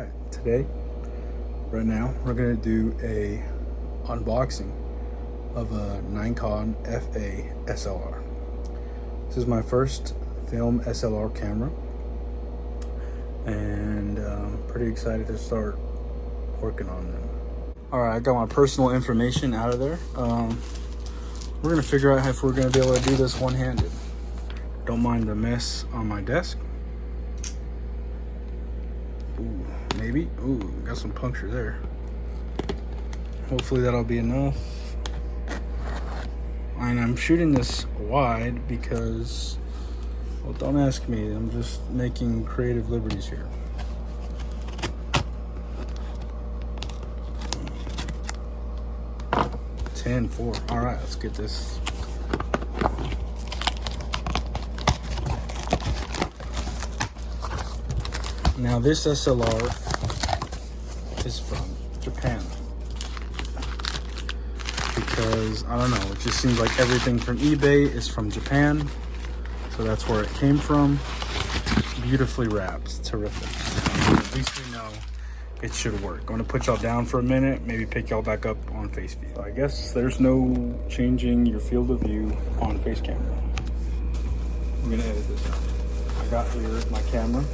Alright, today, right now, we're going to do a unboxing of a Nikon FA SLR. This is my first film SLR camera, and I'm pretty excited to start working on them. Alright, I got my personal information out of there. We're going to figure out if we're going to be able to do this one-handed. Don't mind the mess on my desk. Ooh, maybe. Ooh, got some puncture there. Hopefully that'll be enough. And I'm shooting this wide because, well, don't ask me. I'm just making creative liberties here. Ten, 4. All right, let's get this. Now this SLR is from Japan, because I don't know, it just seems like everything from eBay is from Japan, so that's where it came from. Beautifully wrapped, terrific. At least we know it should work. I'm gonna put y'all down for a minute, maybe pick y'all back up on face view. So I guess there's no changing your field of view on face camera. I'm gonna edit this out. I got here my camera.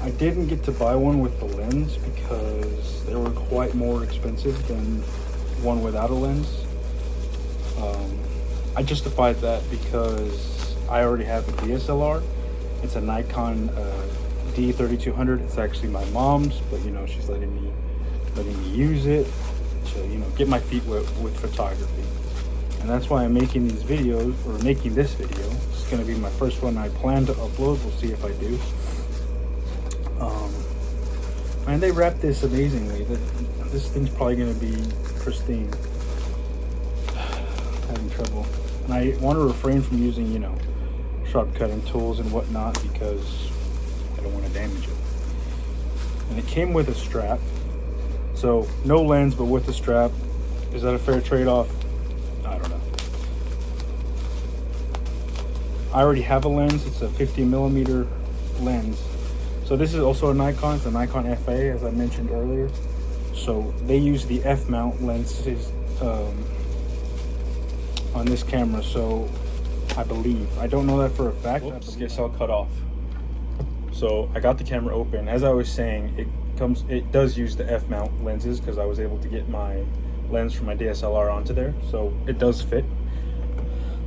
I didn't get to buy one with the lens because they were quite more expensive than one without a lens. I justified that because I already have a DSLR. It's a Nikon D3200. It's actually my mom's, but you know, she's letting me use it to, you know, get my feet wet with photography. And that's why I'm making these videos, or making this video. It's gonna be my first one I plan to upload. We'll see if I do. And they wrapped this amazingly. This thing's probably going to be pristine. Having trouble. And I want to refrain from using, you know, sharp cutting tools and whatnot because I don't want to damage it. And it came with a strap. So no lens, but with the strap. Is that a fair trade-off? I don't know. I already have a lens. It's a 50mm lens. So this is also a Nikon. It's a Nikon FA, as I mentioned earlier. So they use the F-mount lenses on this camera. So I believe, I don't know that for a fact. Oops, guess I'll cut off. So I got the camera open. As I was saying, it does use the F-mount lenses because I was able to get my lens from my DSLR onto there. So it does fit.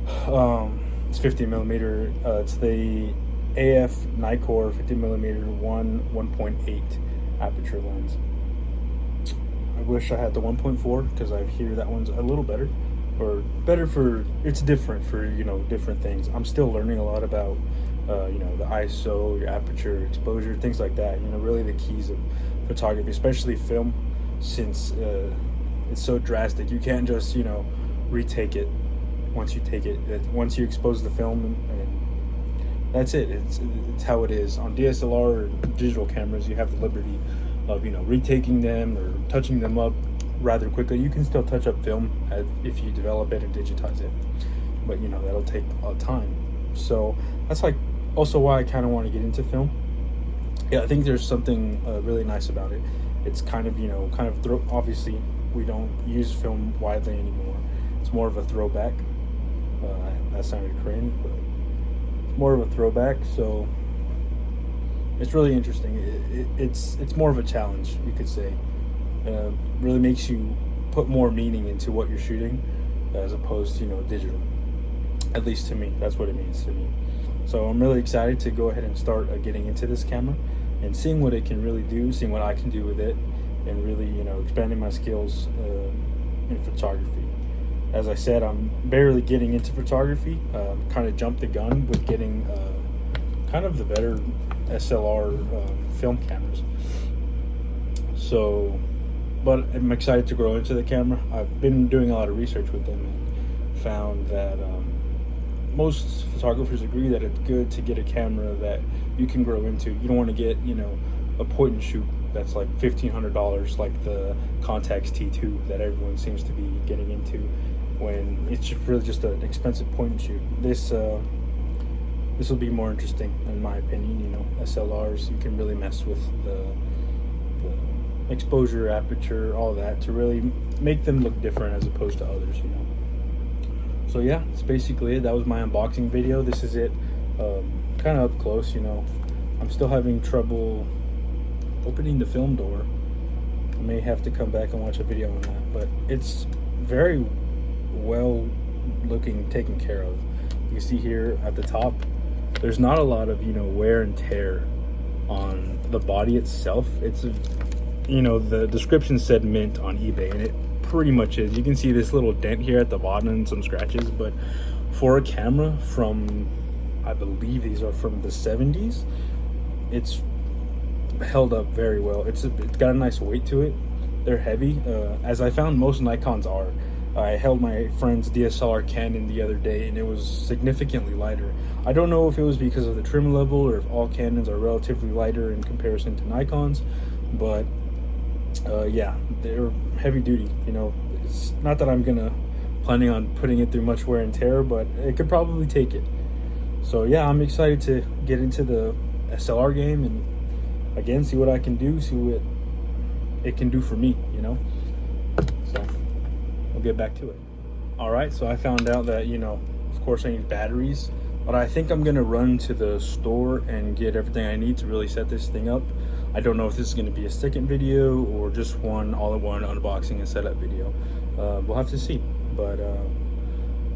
It's 50mm. It's the AF Nikon 50mm 1.8 aperture lens. I wish I had the 1.4 because I hear that one's a little better, or better for, it's different for, you know, different things. I'm still learning a lot about you know, the ISO, your aperture, exposure, things like that. You know, really the keys of photography, especially film, since it's so drastic. You can't just, you know, retake it once you take it. Once you expose the film and that's it. It's how it is. On DSLR or digital cameras, you have the liberty of, you know, retaking them or touching them up rather quickly. You can still touch up film if you develop it and digitize it, but you know, that'll take a lot of time. So that's like also why I kind of want to get into film. Yeah, I think there's something really nice about it. It's kind of, you know, obviously we don't use film widely anymore. It's more of a throwback. That sounded cringe, but more of a throwback, so it's really interesting. It's more of a challenge, you could say. Really makes you put more meaning into what you're shooting as opposed to, you know, digital. At least to me, that's what it means to me. So I'm really excited to go ahead and start getting into this camera and seeing what it can really do, seeing what I can do with it, and really, you know, expanding my skills in photography. As I said, I'm barely getting into photography. Kind of jumped the gun with getting kind of the better SLR film cameras. So, but I'm excited to grow into the camera. I've been doing a lot of research with them and found that most photographers agree that it's good to get a camera that you can grow into. You don't want to get, you know, a point and shoot that's like $1,500 like the Contax T2 that everyone seems to be getting into, when it's really just an expensive point and shoot. This this will be more interesting in my opinion. You know, SLRs, you can really mess with the exposure, aperture, all that to really make them look different as opposed to others, you know. So yeah, that's basically it. That was my unboxing video. This is it, kind of up close, you know. I'm still having trouble opening the film door. I may have to come back and watch a video on that, but it's very well looking, taken care of. You can see here at the top, there's not a lot of, you know, wear and tear on the body itself. It's a, you know, the description said mint on eBay, and it pretty much is. You can see this little dent here at the bottom and some scratches, but for a camera from, I believe these are from the 70s, it's held up very well. It's got a nice weight to it. They're heavy, as I found most Nikons are. I held my friend's DSLR Canon the other day, and it was significantly lighter. I don't know if it was because of the trim level or if all Canons are relatively lighter in comparison to Nikons, but yeah, they're heavy duty. You know, it's not that I'm planning on putting it through much wear and tear, but it could probably take it. So yeah, I'm excited to get into the SLR game and again see what I can do, see what it can do for me, you know. So we'll get back to it. All right, so I found out that, you know, of course I need batteries, but I think I'm gonna run to the store and get everything I need to really set this thing up. I don't know if this is gonna be a second video or just one all-in-one unboxing and setup video. We'll have to see, but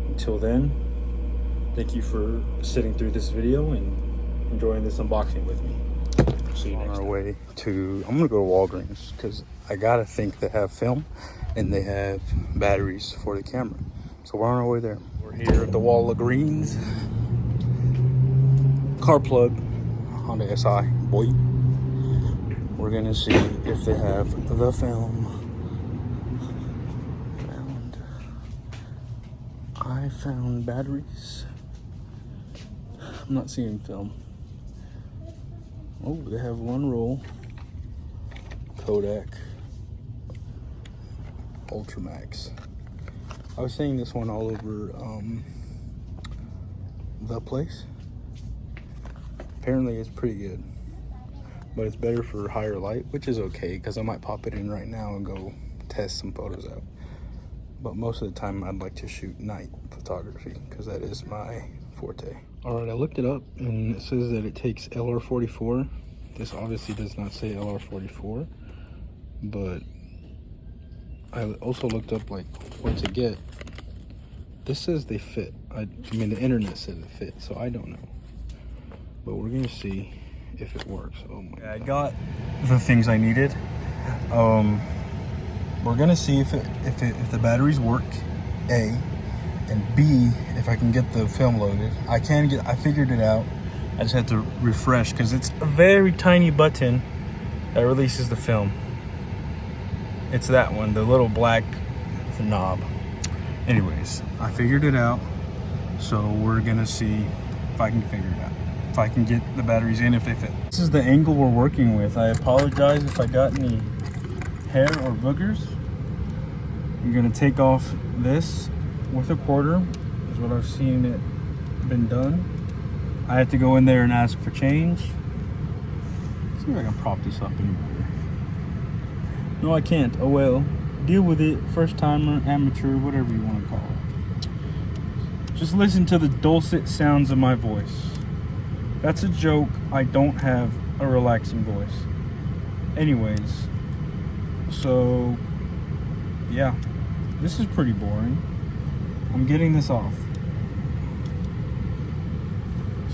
until then, thank you for sitting through this video and enjoying this unboxing with me. See you next time. On our way to, I'm gonna go to Walgreens because I gotta think they have film and they have batteries for the camera. So we're on our way there. We're here at the Wall of Greens. Car plug, Honda SI, boy. We're gonna see if they have the film. I found batteries. I'm not seeing film. Oh, they have one roll. Kodak Ultramax. I was saying this one all over the place. Apparently it's pretty good, but it's better for higher light, which is okay because I might pop it in right now and go test some photos out. But most of the time I'd like to shoot night photography because that is my forte. All right, I looked it up and it says that it takes LR44. This obviously does not say LR44, but I also looked up like what to get. This says they fit. I mean, the internet says it fits, so I don't know. But we're gonna see if it works. Oh my God. I got the things I needed. We're gonna see if the batteries work, A, and B, if I can get the film loaded. I figured it out. I just had to refresh because it's a very tiny button that releases the film. It's that one, the little black knob. Anyways, I figured it out. So we're gonna see if I can figure it out. If I can get the batteries in, if they fit. This is the angle we're working with. I apologize if I got any hair or boogers. I'm gonna take off this with a quarter, is what I've seen it been done. I had to go in there and ask for change. Let's see if I can prop this up any better. No, I can't. Oh well. Deal with it. First timer, amateur, whatever you want to call it. Just listen to the dulcet sounds of my voice. That's a joke. I don't have a relaxing voice. Anyways, so yeah, this is pretty boring. I'm getting this off.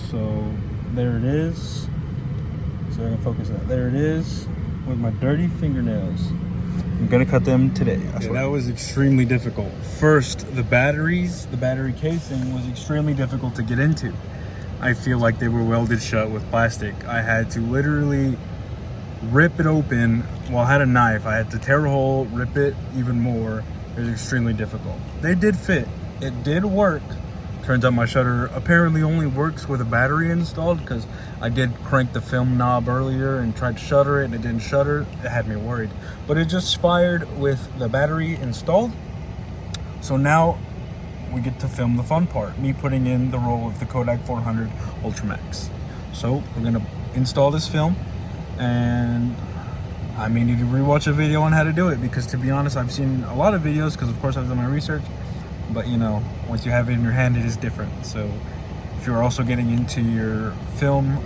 So there it is. So I can focus that. There it is with my dirty fingernails. I'm gonna cut them today. Yeah, that was extremely difficult. First, the battery casing was extremely difficult to get into. I feel like they were welded shut with plastic. I had to literally rip it open. Well, I had a knife. I had to tear a hole, rip it even more. It was extremely difficult. They did fit. It did work. Turns out my shutter apparently only works with a battery installed because I did crank the film knob earlier and tried to shutter it and it didn't shutter. It had me worried. But it just fired with the battery installed. So now we get to film the fun part, me putting in the roll of the Kodak 400 Ultramax. So we're gonna install this film, and I may need to rewatch a video on how to do it, because to be honest, I've seen a lot of videos because of course I've done my research, but you know, once you have it in your hand, it is different. So if you're also getting into your film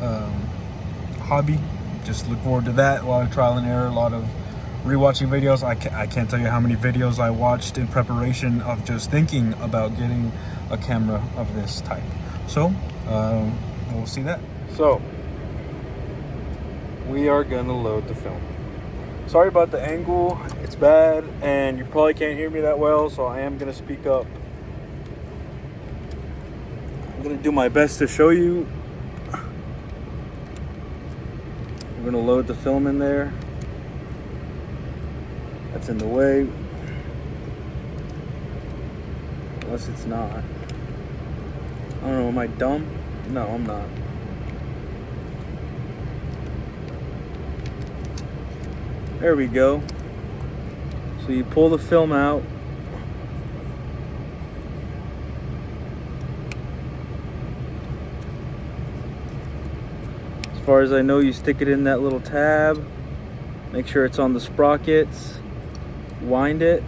hobby, just look forward to that. A lot of trial and error, a lot of rewatching videos. I can't tell you how many videos I watched in preparation of just thinking about getting a camera of this type. So we'll see that. So we are gonna load the film. Sorry about the angle, it's bad, and you probably can't hear me that well, so I am gonna speak up. I'm gonna do my best to show you. We're gonna load the film in there. That's in the way. Unless it's not. I don't know, am I dumb? No, I'm not. There we go. So you pull the film out. As far as I know, you stick it in that little tab. Make sure it's on the sprockets. Wind it.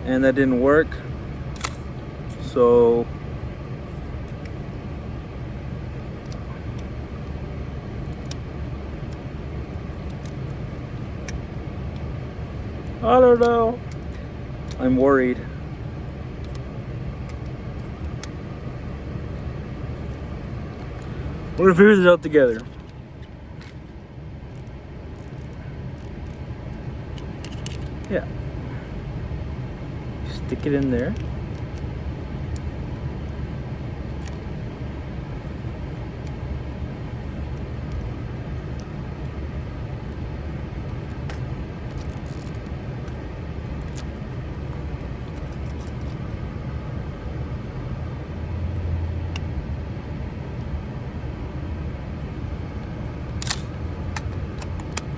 And that didn't work. So I don't know. I'm worried. We're gonna figure this out together. Yeah. Stick it in there.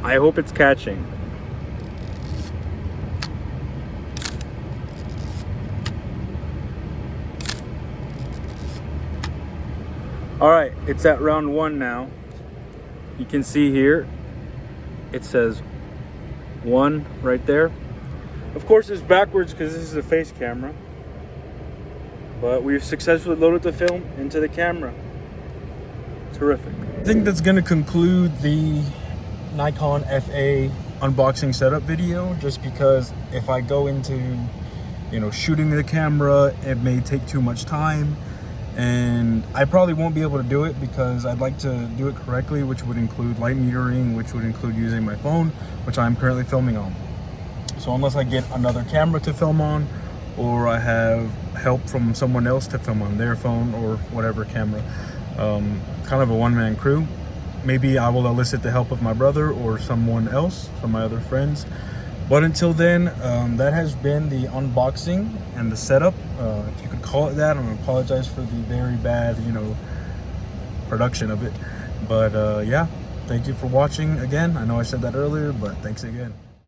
I hope it's catching. All right, it's at round 1 now. You can see here, it says 1 right there. Of course, it's backwards because this is a face camera, but we've successfully loaded the film into the camera. Terrific. I think that's gonna conclude the Nikon FA unboxing setup video, just because if I go into, you know, shooting the camera, it may take too much time, and I probably won't be able to do it because I'd like to do it correctly, which would include light metering, which would include using my phone, which I'm currently filming on. So unless I get another camera to film on, or I have help from someone else to film on their phone or whatever camera, kind of a one-man crew, maybe I will elicit the help of my brother or someone else, some of my other friends. But until then, that has been the unboxing and the setup, if you could call it that. I'm gonna apologize for the very bad, you know, production of it. But yeah, thank you for watching again. I know I said that earlier, but thanks again.